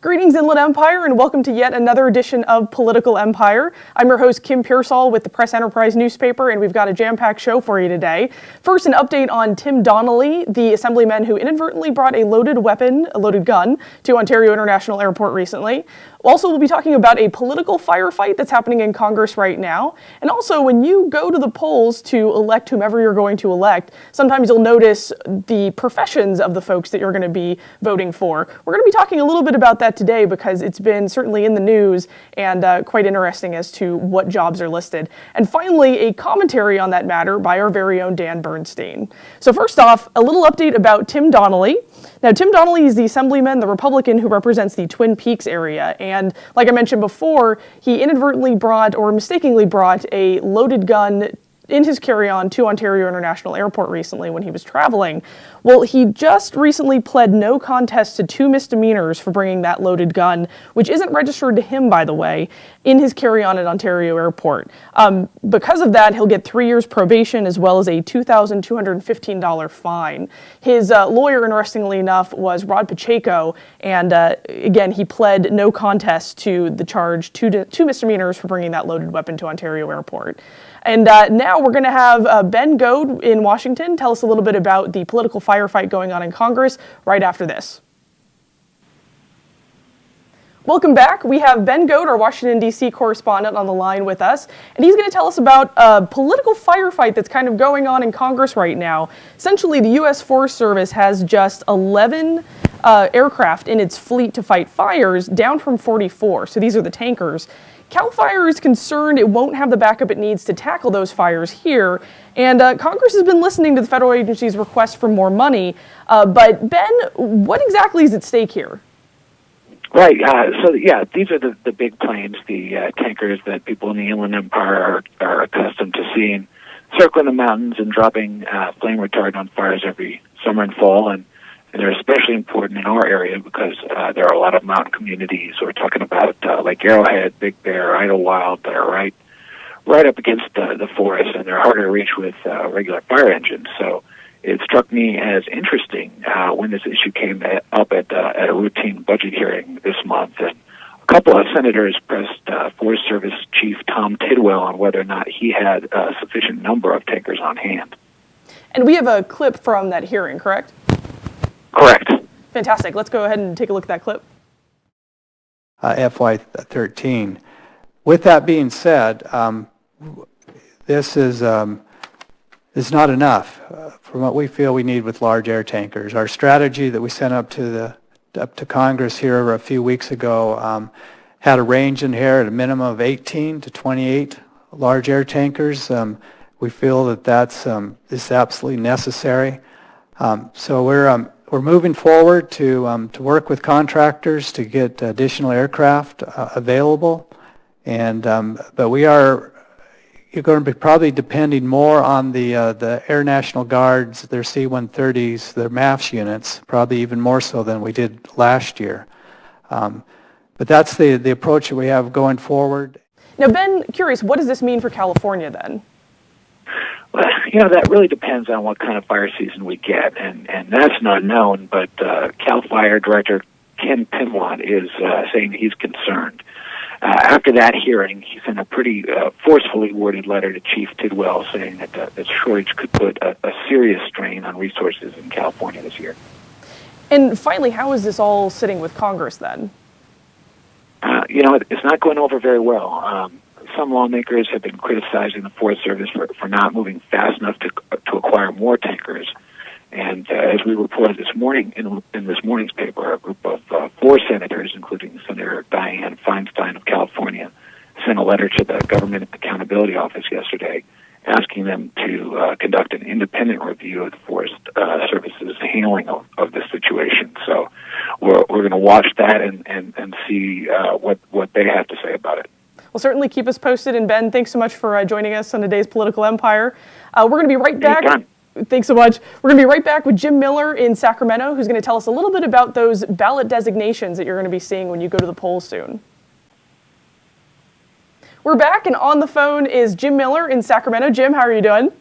Greetings, Inland Empire, and welcome to yet another edition of Political Empire. I'm your host, Kim Pierceall, with the Press Enterprise newspaper, and we've got a jam-packed show for you today. First, an update on Tim Donnelly, the assemblyman who inadvertently brought a loaded gun, to Ontario International Airport recently. Also, we'll be talking about a political firefight that's happening in Congress right now. And also, when you go to the polls to elect whomever you're going to elect, sometimes you'll notice the professions of the folks that you're going to be voting for. We're going to be talking a little bit about that today because it's been certainly in the news and quite interesting as to what jobs are listed. And finally, a commentary on that matter by our very own Dan.Bernstein. So first off, a little update about Tim Donnelly. Now, Tim Donnelly is the assemblyman, the Republican who represents the Twin Peaks area. And like I mentioned before, he inadvertently brought or mistakenly brought a loaded gun in his carry-on to Ontario International Airport recently when he was traveling. Well, he just recently pled no contest to 2 misdemeanors for bringing that loaded gun, which isn't registered to him, by the way, in his carry-on at Ontario Airport. Because of that, he'll get 3 years probation as well as a $2,215 fine. His lawyer, interestingly enough, was Rod Pacheco, and again, he pled no contest to the charge, two misdemeanors for bringing that loaded weapon to Ontario Airport. And now we're going to have Ben Goad in Washington tell us a little bit about the political firefight going on in Congress right after this. Welcome back. We have Ben Goad, our Washington, D.C. correspondent, on the line with us, and he's going to tell us about a political firefight that's kind of going on in Congress right now. Essentially, the U.S. Forest Service has just 11 aircraft in its fleet to fight fires, down from 44, so these are the tankers. CAL FIRE is concerned it won't have the backup it needs to tackle those fires here, and Congress has been listening to the federal agency's request for more money. But Ben, what exactly is at stake here? Right. These are the big planes, the tankers that people in the Inland Empire are accustomed to seeing circling the mountains and dropping flame retardant on fires every summer and fall. And they're especially important in our area because there are a lot of mountain communities. We're talking about Lake Arrowhead, Big Bear, Idlewild that are right up against the forest, and they're harder to reach with regular fire engines. So it struck me as interesting when this issue came up at a routine budget hearing this month. And a couple of senators pressed Forest Service Chief Tom Tidwell on whether or not he had a sufficient number of tankers on hand. And we have a clip from that hearing, correct? Correct. Fantastic. Let's go ahead and take a look at that clip. FY13. With that being said, this is not enough for what we feel we need with large air tankers. Our strategy that we sent up to Congress here a few weeks ago had a range in here at a minimum of 18 to 28 large air tankers. We feel that that's is absolutely necessary. So we're moving forward to work with contractors to get additional aircraft available, and but you're going to be probably depending more on the Air National Guards, their C-130s, their MAFS units, probably even more so than we did last year. But that's the approach that we have going forward. Now, Ben, curious, what does this mean for California then? Well, that really depends on what kind of fire season we get, and that's not known, but CAL FIRE Director Kim Pierceall is saying he's concerned. After that hearing, he sent a pretty forcefully worded letter to Chief Tidwell saying that this shortage could put a serious strain on resources in California this year. And finally, how is this all sitting with Congress then? It's not going over very well. Some lawmakers have been criticizing the Forest Service for not moving fast enough to acquire more tankers. And as we reported this morning in this morning's paper, a group of 4 senators, including Senator Dianne Feinstein of California, sent a letter to the Government Accountability Office yesterday asking them to conduct an independent review of the Forest Service's handling of this situation. So we're going to watch that and see what they have to say about it. Well, certainly keep us posted. And Ben, thanks so much for joining us on today's Political Empire. We're going to be right back. Anytime. Thanks so much. We're going to be right back with Jim Miller in Sacramento, who's going to tell us a little bit about those ballot designations that you're going to be seeing when you go to the polls soon. We're back, and on the phone is Jim Miller in Sacramento. Jim, how are you doing?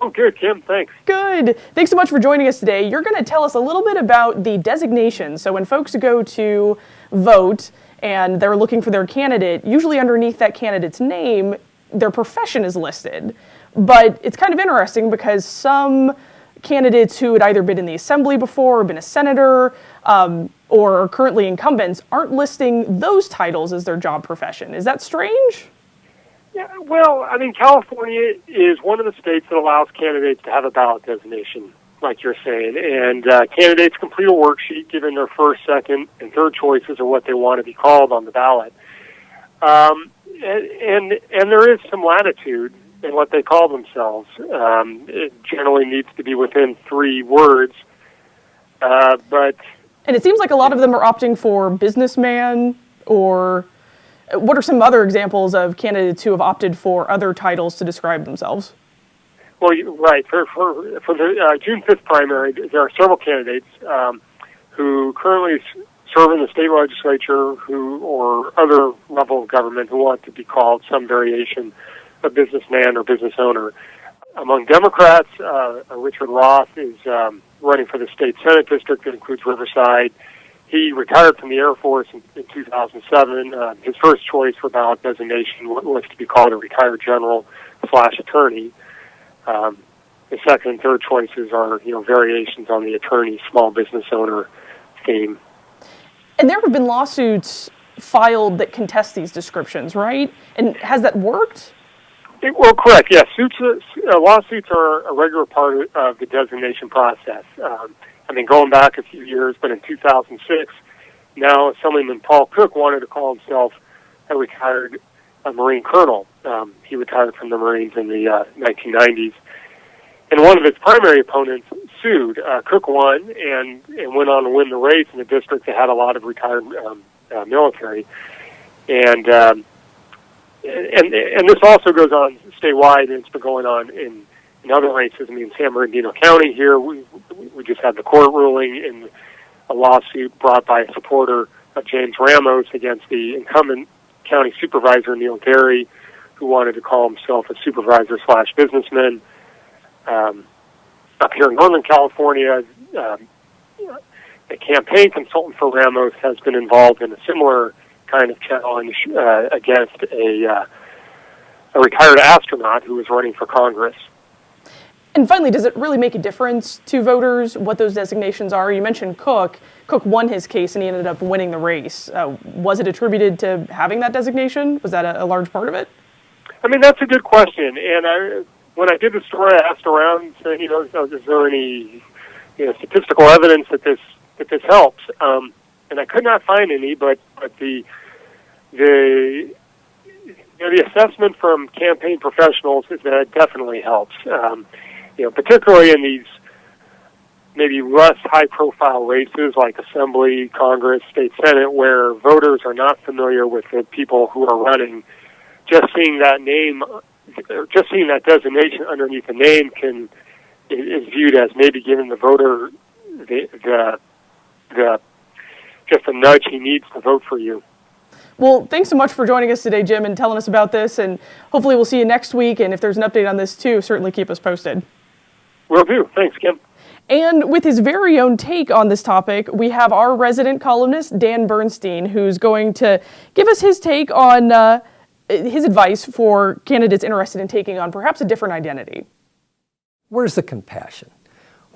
Oh, good, Kim. Thanks. Good. Thanks so much for joining us today. You're going to tell us a little bit about the designation. So when folks go to vote and they're looking for their candidate, usually underneath that candidate's name, their profession is listed. But it's kind of interesting because some candidates who had either been in the assembly before or been a senator or are currently incumbents aren't listing those titles as their job profession. Is that strange? Yeah, well, I mean, California is one of the states that allows candidates to have a ballot designation, like you're saying. And candidates complete a worksheet giving their first, second, and third choices of what they want to be called on the ballot. And there is some latitude in what they call themselves. It generally needs to be within 3 words. And it seems like a lot of them are opting for businessman, or what are some other examples of candidates who have opted for other titles to describe themselves? Well, right. For the June 5th primary, there are several candidates who currently serve in the state legislature or other level of government who want to be called some variation of businessman or business owner. Among Democrats, Richard Roth is running for the state Senate district that includes Riverside. He retired from the Air Force in 2007. His first choice for ballot designation was to be called a retired general/attorney. The second and third choices are, variations on the attorney, small business owner theme. And there have been lawsuits filed that contest these descriptions, right? And has that worked? Well, correct. Yes, lawsuits are a regular part of the designation process. Going back a few years, but in 2006, now Assemblyman Paul Cook wanted to call himself a retired Marine colonel. He retired from the Marines in the 1990s. And one of his primary opponents sued. Cook won and went on to win the race in a district that had a lot of retired military. And this also goes on statewide, and it's been going on in other races. In San Bernardino County here, we just had the court ruling in a lawsuit brought by a supporter of James Ramos against the incumbent county supervisor, Neil Derry, who wanted to call himself a supervisor/businessman. Up here in Northern California, a campaign consultant for Ramos has been involved in a similar kind of challenge against a retired astronaut who was running for Congress. And finally, does it really make a difference to voters what those designations are? You mentioned Cook. Cook won his case and he ended up winning the race. Was it attributed to having that designation? Was that a large part of it? That's a good question. And when I did the story, I asked around, saying, is there any statistical evidence that this helps? And I could not find any, but the assessment from campaign professionals is that it definitely helps. Particularly in these maybe less high-profile races like Assembly, Congress, State Senate, where voters are not familiar with the people who are running. Just seeing that name, just seeing that designation underneath the name is viewed as maybe giving the voter just a nudge he needs to vote for you. Well, thanks so much for joining us today, Jim, and telling us about this. And hopefully we'll see you next week. And if there's an update on this too, certainly keep us posted. Will do. Thanks, Kim. And with his very own take on this topic, we have our resident columnist, Dan.Bernstein, who's going to give us his take on his advice for candidates interested in taking on perhaps a different identity. Where's the compassion?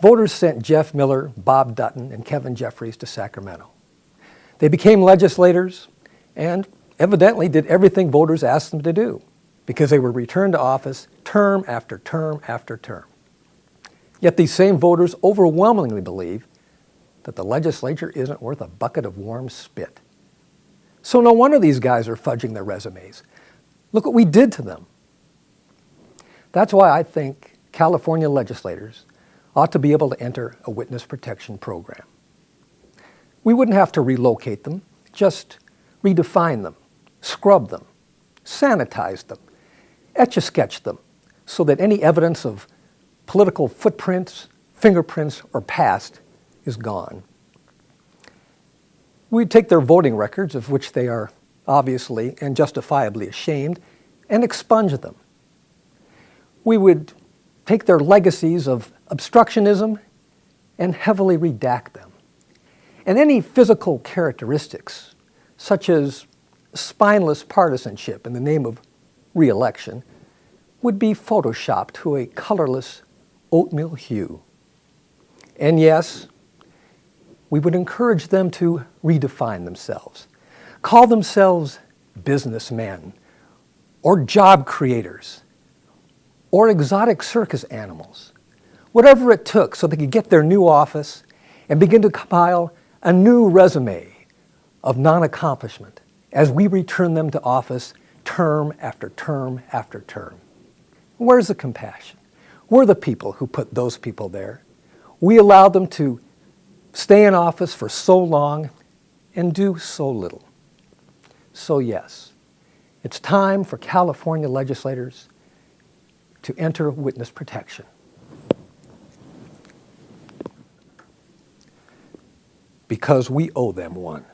Voters sent Jeff Miller, Bob Dutton, and Kevin Jeffries to Sacramento. They became legislators and evidently did everything voters asked them to do because they were returned to office term after term after term. Yet these same voters overwhelmingly believe that the legislature isn't worth a bucket of warm spit. So no wonder these guys are fudging their resumes. Look what we did to them. That's why I think California legislators ought to be able to enter a witness protection program. We wouldn't have to relocate them, just redefine them, scrub them, sanitize them, etch-a-sketch them, so that any evidence of political footprints, fingerprints, or past is gone. We'd take their voting records, of which they are obviously and justifiably ashamed, and expunge them. We would take their legacies of obstructionism and heavily redact them. And any physical characteristics, such as spineless partisanship in the name of re-election, would be photoshopped to a colorless oatmeal hue. And yes, we would encourage them to redefine themselves, call themselves businessmen, or job creators, or exotic circus animals, whatever it took so they could get their new office and begin to compile a new resume of non-accomplishment as we return them to office term after term after term. Where's the compassion? We're the people who put those people there. We allowed them to stay in office for so long and do so little. So yes, it's time for California legislators to enter witness protection. Because we owe them one.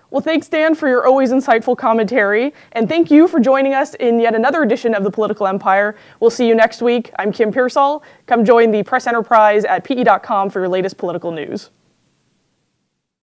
Well, thanks, Dan, for your always insightful commentary. And thank you for joining us in yet another edition of The Political Empire. We'll see you next week. I'm Kim Pierceall. Come join the press enterprise at pe.com for your latest political news.